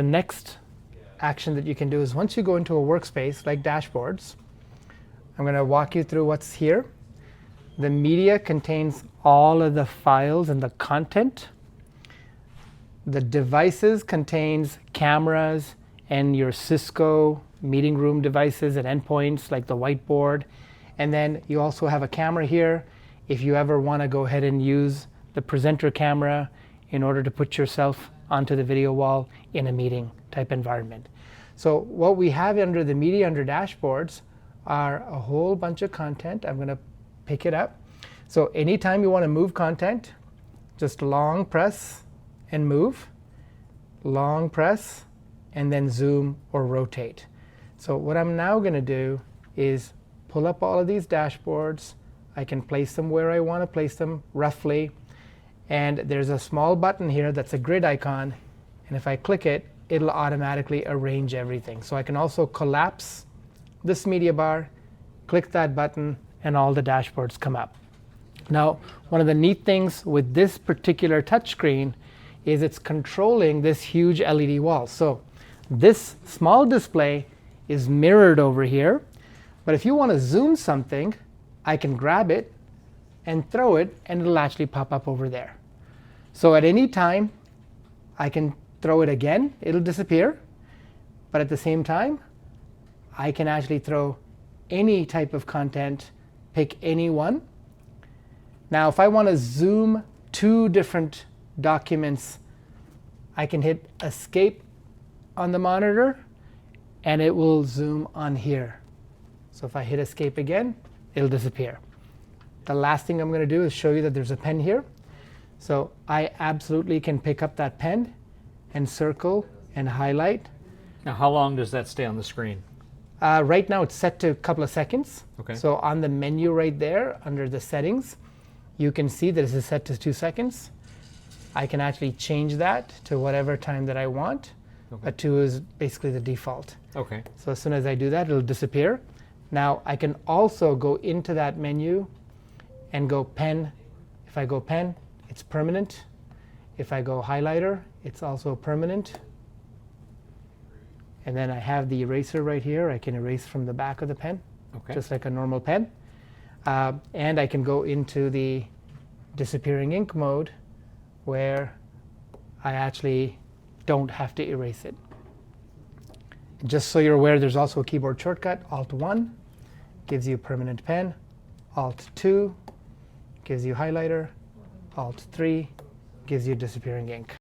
the next action that you can do is once you go into a workspace like dashboards, I'm going to walk you through what's here. The media contains all of the files and the content. The devices contains cameras and your Cisco meeting room devices and endpoints like the whiteboard. And then you also have a camera here if you ever want to go ahead and use the presenter camera in order to put yourself onto the video wall in a meeting type environment. So what we have under the media under dashboards are a whole bunch of content. I'm going to pick it up. So anytime you want to move content, just long press and move, long press, and then zoom or rotate. So what I'm now going to do is pull up all of these dashboards. I can place them where I want to place them roughly. And there's a small button here that's a grid icon. And if I click it, it'll automatically arrange everything. So I can also collapse this media bar, click that button, and all the dashboards come up. Now, one of the neat things with this particular touchscreen is it's controlling this huge LED wall. So this small display is mirrored over here. But if you want to zoom something, I can grab it and throw it, and it'll actually pop up over there. So at any time, I can throw it again. It'll disappear. But at the same time, I can actually throw any type of content, pick any one. Now, if I want to zoom two different documents, I can hit Escape on the monitor, and it will zoom on here. So if I hit Escape again, it'll disappear. The last thing I'm going to do is show you that there's a pen here. So I absolutely can pick up that pen and circle and highlight. Now, how long does that stay on the screen? Right now, it's set to a couple of seconds. Okay. So on the menu right there, under the settings, you can see that this is set to 2 seconds. I can actually change that to whatever time that I want. Okay. But 2 is basically the default. Okay. So as soon as I do that, it'll disappear. Now, I can also go into that menu and go pen. If I go pen, it's permanent. If I go highlighter, it's also permanent. And then I have the eraser right here. I can erase from the back of the pen, Okay. just like a normal pen. And I can go into the disappearing ink mode, where I actually don't have to erase it. Just so you're aware, there's also a keyboard shortcut. Alt-1 gives you permanent pen. Alt-2 gives you highlighter. Alt-3 gives you disappearing ink.